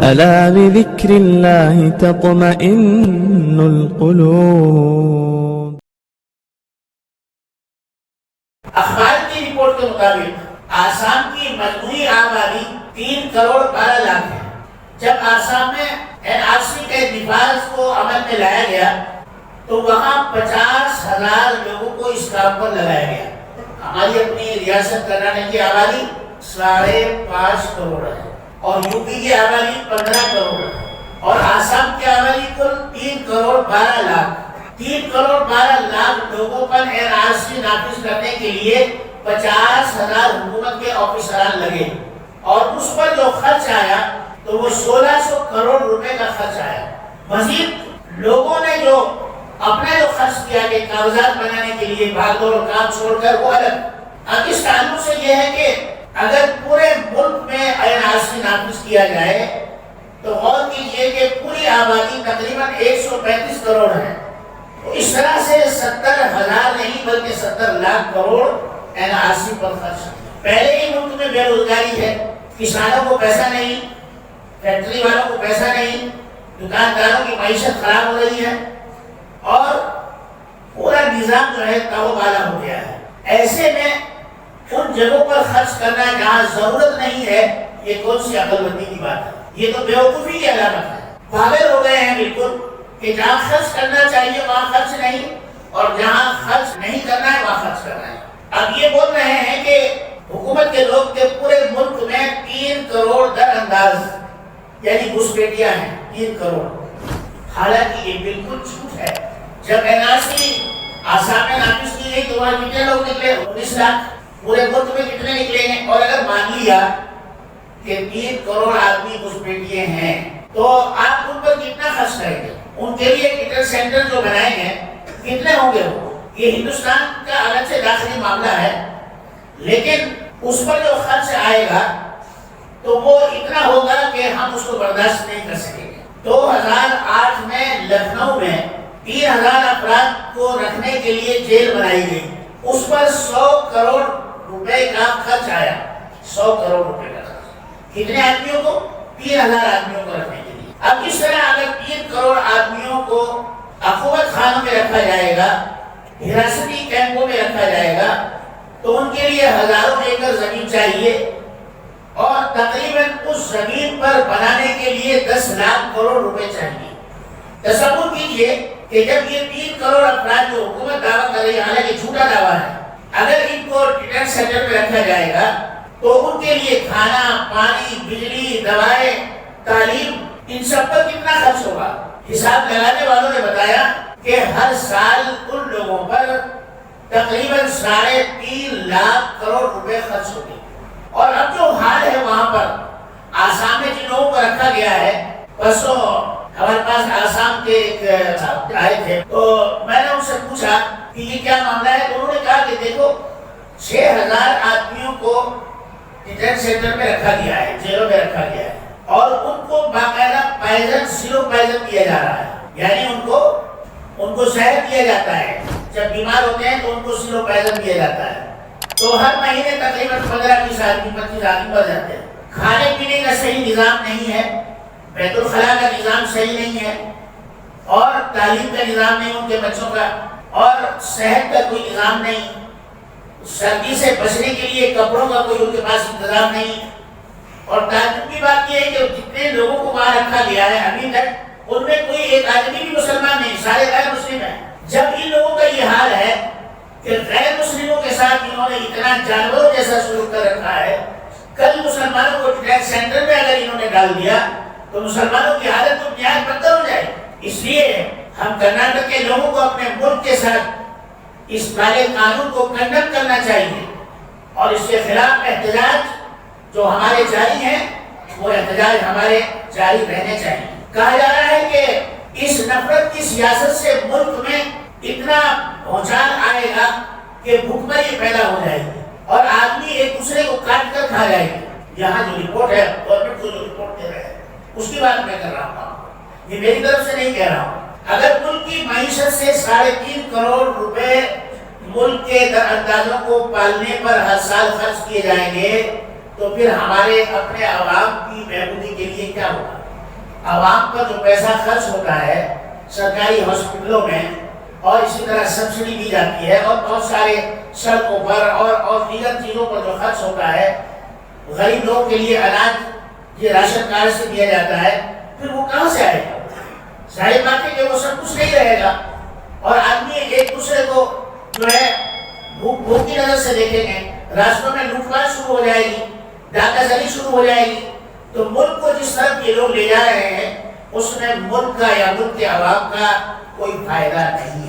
ألا بذكر الله تطمئن القلوب. اخبار کی رپورٹ کے مطابق آسام کی مجموعی آبادی 3 کروڑ 12 لاکھ ہے. جب آسام میں NRC کے نفاذ کو عمل میں لایا گیا تو وہاں 50,000 لوگوں کو اس کام پر لگایا گیا. ہماری اپنی ریاست کرناٹک کی آبادی 5.5 کروڑ ہے اور یوپی کی آبادی 15 کروڑ ہے اور آسام کی آبادی کل 3 کروڑ 12 لاکھ. 3 کروڑ 12 لاکھ لوگوں پر NRC نافذ کرنے کے لیے 50,000 حکومت کے آفیسران لگے اور اس پر جو خرچ آیا تو وہ 1600 کروڑ روپے کا خرچ آیا. مزید لوگوں نے جو اپنا جو خرچ کیا کہ کاغذات بنانے کے لیے بھاگ دوڑ کام چھوڑ کر وہ الگ. اب اس تعلق سے یہ ہے کہ اگر پورے ملک میں NRC نافذ کیا جائے تو غور کیجئے کہ پوری آبادی تقریباً 135 کروڑ ہے. اس طرح سے 70,000 نہیں بلکہ 70 لاکھ کروڑ NRC پر خرچ. پہلے ہی ملک میں بے روزگاری ہے, کسانوں کو پیسہ نہیں, فیکٹری والوں کو پیسہ نہیں, دکانداروں کی معیشت خراب ہو رہی ہے اور پورا نظام جو ہے تاؤ بالا ہو گیا ہے. ایسے میں ان جگہوں پر خرچ کرنا جہاں ضرورت نہیں ہے, یہ کون سی عقل مندی کی بات ہے؟ یہ تو بیوقوفی کی علامت ہے. پاگل ہو گئے ہیں بالکل کہ جہاں خرچ کرنا چاہیے وہاں خرچ نہیں اور جہاں خرچ نہیں کرنا ہے وہاں خرچ کرنا ہے. اب یہ بول رہے ہیں کہ حکومت کے لوگ کے پورے ملک میں 3 کروڑ در انداز یعنی گھسپیٹیاں ہیں 3 کروڑ. حالانکہ یہ بالکل جھوٹ ہے. جب NRC آسام میں نافذ کی گئی تو وہاں کتنے لوگ نکلے؟ 19 لاکھ. پورے ملک میں کتنے نکلے ہیں؟ اور اگر مان لیا کہ 3 کروڑ آدمی گھسپیٹیے ہیں تو آپ ان پر کتنا خرچ کریں گے؟ ان کے لیے ٹیٹر سینٹر جو بنائے ہیں کتنے ہوں گے؟ وہ یہ ہندوستان کا الگ سے داخلی معاملہ ہے, لیکن اس پر جو خرچ آئے گا تو وہ اتنا ہوگا کہ ہم اس کو برداشت نہیں کر سکیں گے. 2008 میں لکھنؤ میں 3,000 افراد کو رکھنے کے لیے جیل بنائی گئی. اس پر 100 کروڑ روپے کا خرچ آیا. 100 کروڑ روپے کا خرچ. کتنے آدمیوں کو؟ 3,000 آدمیوں کو رکھنے کے لیے. اب اس طرح اگر 3 کروڑ آدمیوں کو حکومت خانوں میں رکھا جائے گا, حراستی کیمپوں میں رکھا جائے گا, تو ان کے لیے ہزاروں ایکڑ زمین چاہیے اور تقریباً اس زمین پر بنانے کے لیے 10 لاکھ کروڑ روپے چاہیے. تصور کیجئے کہ جب یہ 3 کروڑ افراد جو حکومت دعویٰ کر رہی ہے, حالانکہ جھوٹا دعویٰ ہے, اگر ان کو ڈیٹینشن سینٹر میں رکھا جائے گا تو ان کے لیے کھانا, پانی, بجلی, دوائیں, تعلیم, ان سب پر کتنا خرچ ہوگا؟ حساب لگانے والوں نے بتایا کہ ہر سال ان لوگوں پر تقریباً 3.5 لاکھ کروڑ روپے خرچ ہوگی. اور اب جو حال ہے وہاں پر آسام میں جن لوگوں کو رکھا گیا ہے, پرسوں ہمارے پاس آسام کے ایک آئے تھے تو میں نے ان سے پوچھا کہ یہ کیا معاملہ ہے, تو انہوں نے کہا کہ دیکھو 6,000 آدمیوں کو ڈیٹینشن سینٹر میں رکھا گیا ہے, جیلوں میں رکھا گیا ہے اور ان کو باقاعدہ پائزن, زیرو پائزن دیا جا رہا ہے. یعنی ان کو زہر دیا جاتا ہے, جب بیمار ہوتے ہیں تو ان کو زیرو پائزن دیا جاتا ہے. تو ہر مہینے تقریباً 15-20 آدمی 25 آدمی مر جاتے ہیں. کھانے پینے کا صحیح نظام نہیں ہے, بیت الخلاء کا نظام صحیح نہیں ہے اور تعلیم کا نظام نہیں ان کے بچوں کا, اور صحت کا کوئی نظام نہیں, سردی سے بچنے کے لیے کپڑوں کا کوئی ان کے پاس انتظام نہیں. اور تعجب کی بات یہ ہے کہ جتنے لوگوں کو وہاں رکھا گیا ہے ابھی تک ان میں کوئی ایک آدمی بھی مسلمان نہیں, سارے غیر مسلم ہیں. جب ان لوگوں کا یہ حال ہے کہ غیر مسلموں کے ساتھ انہوں نے اتنا جانوروں جیسا سلوک کر رکھا ہے, کل مسلمانوں کو ڈیٹینشن سینٹر میں اگر انہوں نے ڈال دیا تو مسلمانوں کی حالت تو نہایت بدتر ہو جائے. اس لیے ہم کرناٹک کے لوگوں کو اپنے ملک کے ساتھ اس کالے قانون کو کنڈم کرنا چاہیے اور اس کے خلاف احتجاج جو ہمارے جاری ہیں وہ احتجاج ہمارے جاری رہنے چاہیے. کہا جا رہا ہے کہ اس نفرت کی سیاست سے ملک میں اتنا بھونچال آئے گا کہ بھوکمری پیدا ہو جائے گی اور آدمی ایک دوسرے کو کاٹ کر کھا جائے گی. یہاں جو رپورٹ ہے گورنمنٹ کو جو رپورٹ دے رہے ہیں اس کی بات میں کر رہا ہوں, یہ میری طرف سے نہیں کہہ رہا ہوں. اگر ملک کی معیشت سے 3.5 کروڑ روپے ملک کے دراندازوں کو پالنے پر ہر سال خرچ کیے جائیں گے تو پھر ہمارے اپنے عوام کی بہبودی کے لیے کیا ہوگا؟ عوام کا جو پیسہ خرچ ہوتا ہے سرکاری ہاسپٹلوں میں اور اسی طرح سبسڈی دی جاتی ہے اور بہت سارے سڑکوں پر اور دیگر چیزوں پر جو خرچ ہوتا ہے غریب لوگوں کے لیے اناج یہ راشن کارڈ سے دیا جاتا ہے، پھر وہ کہاں سے آئے گا؟ ظاہر بات ہے کہ وہ سب کچھ نہیں رہے گا اور آدمی ایک دوسرے کو جو ہے بھوک کی نظر سے دیکھیں گے، راستوں میں لوٹ مار شروع ہو جائے گی، ڈاکہ زنی شروع ہو جائے گی۔ تو ملک کو جس طرح یہ لوگ لے جا رہے ہیں اس میں ملک کا یا ملک کے عوام کا کوئی فائدہ نہیں ہے۔